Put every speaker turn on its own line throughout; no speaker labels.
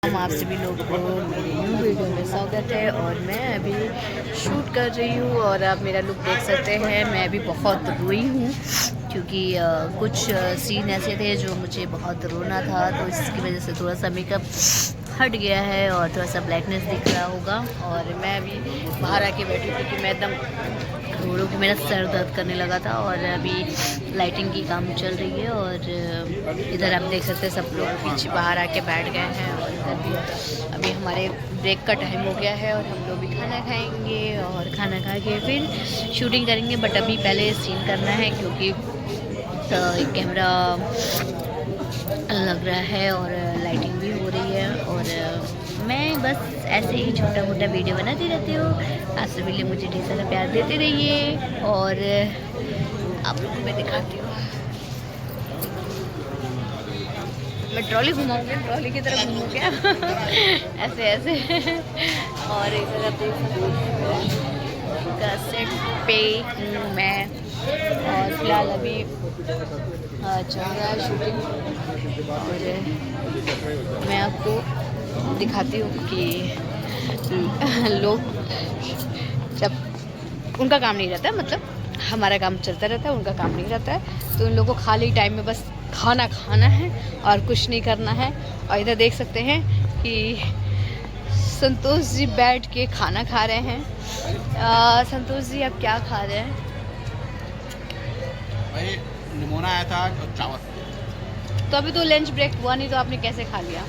हम आप सभी लोगों को मेरी न्यू वीडियो में स्वागत है। और मैं अभी शूट कर रही हूँ और आप मेरा लुक देख सकते हैं। मैं अभी बहुत रोई हूँ क्योंकि कुछ सीन ऐसे थे जो मुझे बहुत रोना था, तो इसकी वजह से थोड़ा सा मेकअप हट गया है और थोड़ा सा ब्लैकनेस दिख रहा होगा। और मैं अभी बाहर आके बैठी हूँ क्योंकि मैं एकदम रो के मेरा सर दर्द करने लगा था। और अभी लाइटिंग की काम चल रही है और इधर आप देख सकते हैं सब लोग पीछे बाहर आके बैठ गए हैं। और इधर भी अभी हमारे ब्रेक का टाइम हो गया है और हम लोग भी खाना खाएंगे और खाना खा के फिर शूटिंग करेंगे। बट अभी पहले सीन करना है क्योंकि कैमरा लग रहा है और लाइटिंग भी हो रही है। और मैं बस ऐसे ही छोटा मोटा वीडियो बनाती रहती हूँ। आप सभी लोग मुझे ढेर सारा प्यार देते रहिए और आप लोगों को मैं दिखाती हूँ। मैं ट्रॉली घुमाऊँगी, ट्रॉली की तरफ घूमूँ क्या ऐसे ऐसे और इधर आप देख सकते हैं सेट पे हूँ मैं। और फिलहाल अभी चल रहा है शूटिंग और मैं आपको दिखाती हूँ कि लोग जब उनका काम नहीं रहता, मतलब हमारा काम चलता रहता है, उनका काम नहीं रहता है, तो उन लोगों को खाली टाइम में बस खाना खाना है और कुछ नहीं करना है। और इधर देख सकते हैं कि संतोष जी बैठ के खाना खा रहे हैं। संतोष जी आप क्या खा रहे हैं?
भाई निमोना आया था और चावल।
तो अभी तो लंच ब्रेक हुआ नहीं, तो आपने कैसे खा लिया?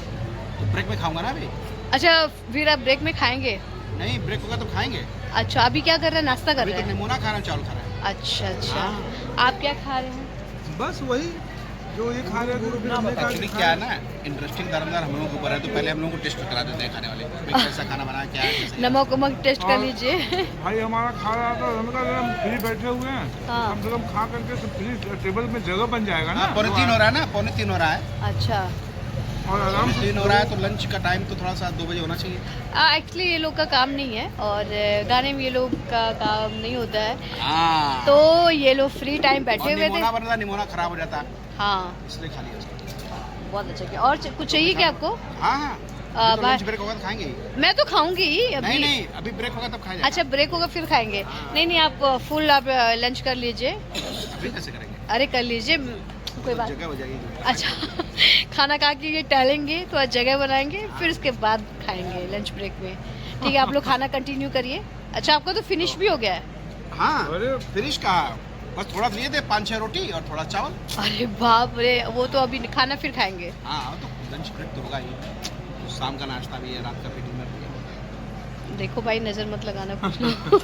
तो ब्रेक में खाऊंगा ना अभी।
अच्छा, फिर आप ब्रेक में खाएंगे?
नहीं, ब्रेक होगा तो खाएंगे।
अच्छा, अभी क्या कर रहे हैं? नाश्ता कर रहे
तो
हैं?
निमोना खा रहा हूँ, चावल खा रहा है।
अच्छा अच्छा, आप क्या खा रहे हैं?
बस वही जो ये खा रहे हैं।
एक्चुअली क्या है ना, इंटरेस्टिंग दारोमदार हम लोगों के ऊपर है, तो पहले हम लोगों को टेस्ट करा देते हैं खाने वाले भाई कैसा खाना बना, क्या है, कैसे
नमक उमक टेस्ट कर लीजिए।
भाई हमारा खा रहा था, हमने कहा हम फ्री बैठे हुए हैं,
हाँ।
कम से कम खा करके तो फ्री टेबल में जगह बन जाएगा ना।
3:45 हो रहा है ना, 2:45 हो रहा है।
अच्छा,
और आराम से
3 हो रहा है, तो लंच का टाइम तो थोड़ा सा 2 बजे होना चाहिए।
एक्चुअली ये लोग का काम नहीं है और गाने में ये लोग का काम नहीं होता है,
हाँ,
तो ये लोग फ्री टाइम बैठे हुए थे।
निमोना बना था, निमोना खराब हो जाता है,
हाँ,
इसलिए खा लिया उसको।
बहुत अच्छा किया। और कुछ चाहिए क्या आपको?
हाँ हाँ, तो लंच ब्रेक होगा तो खाएंगे ही।
मैं तो खाऊंगी ही
नहीं
अभी।
नहीं, अभी ब्रेक होगा तब खाया जाएगा।
अच्छा, ब्रेक होगा फिर खाएंगे? नहीं नहीं, आप फुल आप लंच कर लीजिए।
अभी कैसे करेंगे?
अरे कर लीजिए, कोई बात।
जगह हो जाएगी।
अच्छा खाना खा के ये टहलेंगे तो आज जगह बनाएंगे, फिर उसके बाद खाएंगे लंच ब्रेक में। ठीक है, आप लोग खाना कंटिन्यू करिए। अच्छा, आपका तो फिनिश भी हो गया है?
हाँ,
अरे
फिनिश कहा, बस थोड़ा लिए थे, 5-6 रोटी और थोड़ा चावल।
अरे बाप रे, वो तो अभी खाना फिर खाएंगे।
हाँ, तो लंच ब्रेक तो होगा ही, तो शाम का नाश्ता भी है, रात का भी डिनर भी है।
देखो भाई, नज़र मत लगाना कुछ
बिल्कुल।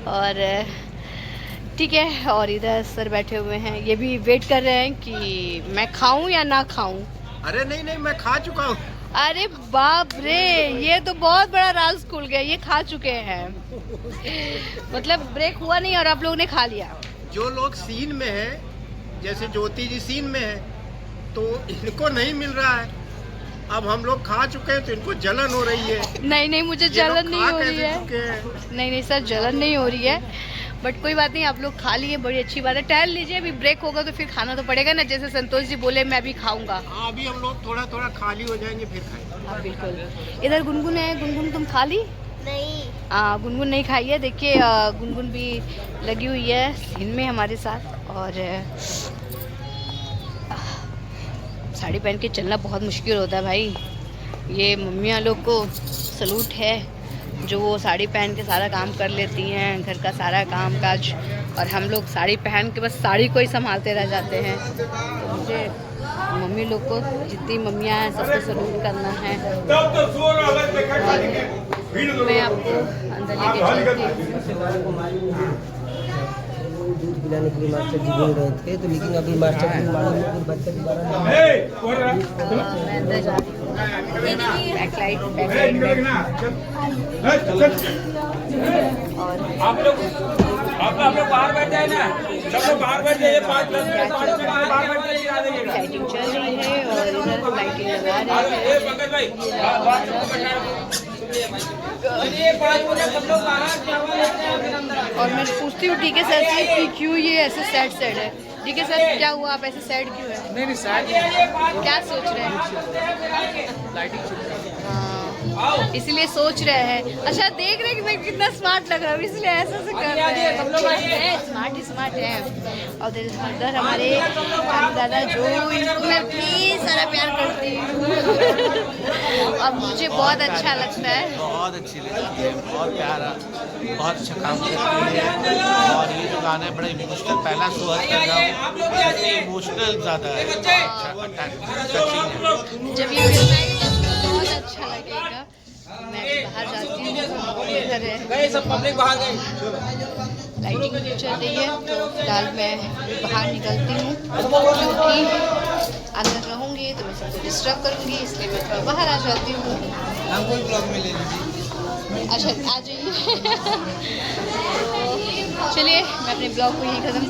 और ठीक है, और इधर सर बैठे हुए हैं, ये भी वेट कर रहे हैं कि मैं खाऊं या ना खाऊं।
अरे नहीं नहीं, मैं खा चुका हूँ।
अरे बाप रे, ये तो बहुत बड़ा राज खुल गया, ये खा चुके हैं। मतलब ब्रेक हुआ नहीं और आप लोगों ने खा लिया।
जो लोग सीन में है, जैसे ज्योति जी सीन में है, तो इनको नहीं मिल रहा है। अब हम लोग खा चुके हैं तो इनको जलन हो रही है।
नहीं नहीं, मुझे
ये लोग
जलन नहीं
खा
हो रही
कैसे
है।
चुके हैं?
नहीं नहीं सर, जलन नहीं हो रही है, बट कोई बात नहीं, आप लोग खा लिए, बड़ी अच्छी बात है। टहल लीजिए, अभी ब्रेक होगा तो फिर खाना तो पड़ेगा ना। जैसे संतोष जी बोले मैं अभी खाऊंगा।
हाँ, अभी हम लोग थोड़ा थोड़ा खाली हो जाएंगे फिर खाएंगे।
हाँ बिल्कुल। इधर गुनगुन है, गुनगुन तुम खा ली?
नहीं।
गुनगुन नहीं खाई है। देखिए गुनगुन भी लगी हुई है सीन में हमारे साथ। और साड़ी पहन के चलना बहुत मुश्किल होता है भाई। ये मम्मियाँ लोग को सलूट है जो वो साड़ी पहन के सारा काम कर लेती हैं, घर का सारा काम काज, और हम लोग साड़ी पहन के बस साड़ी को ही संभालते रह जाते हैं। तो मुझे मम्मी लोग को, जितनी मम्मियाँ हैं सबको सलूट करना है। और मैं आपको अंदर लेके चलती हूँ।
दूध पिलाने के लिए मास्टर जी बोल रहे थे, तो लेकिन अभी मास्टर जी मालूम बच्चा दोबारा
मैं अंदर जा रही हूँ। बैकलाइट और
आप लोग बाहर बैठ जाए ना, सब लोग बाहर बैठ जाइए। 5 मिनट बाहर बैठ जाइए, आ जाइएगा।
लाइटिंग चल रही है और इधर लाइटिंग लगा रहे
ए
हैं।
पंकज भाई, चलिए 5 मिनट सब लोग बाहर।
और मैं पूछती हूँ ठीक है सर से कि क्यों ये ऐसे सैड सैड है। ठीक है सर, क्या हुआ, आप ऐसे सैड क्यों है?
नहीं नहीं सैड
क्या सोच रहे हैं? हाँ, इसलिए सोच रहे हैं। अच्छा, देख रहे हैं कि मैं कितना स्मार्ट लग रहा हूँ, इसलिए ऐसे से कर रहे हैं। स्मार्ट है। और इधर हमारे दादा जो इनको मैं प्लीज सारा प्यार करती हूँ। अब मुझे बहुत अच्छा लगता है।
बहुत अच्छी लगती है, बहुत प्यारा, बहुत अच्छा काम करती है। और ये जो गाना है बड़ा इमोशनल, पहला शो कर रहा हूँ, इमोशनल ज़्यादा है,
जब ये फिल्म आएगी तो बहुत अच्छा लगेगा। मैं भी बाहर जाती हूँ, इधर है
सब पब्लिक बाहर गई।
लाइटिंग चल रही है, तो फिलहाल मैं बाहर निकलती हूँ क्योंकि अंदर रहूँगी तो मैं सबको डिस्टर्ब करूँगी, इसलिए मैं थोड़ा बाहर आ जाती हूँ।
हमको ब्लॉग में ले लीजिए।
अच्छा, आ जाइए। चलिए, मैं अपने ब्लॉग को यहीं खत्म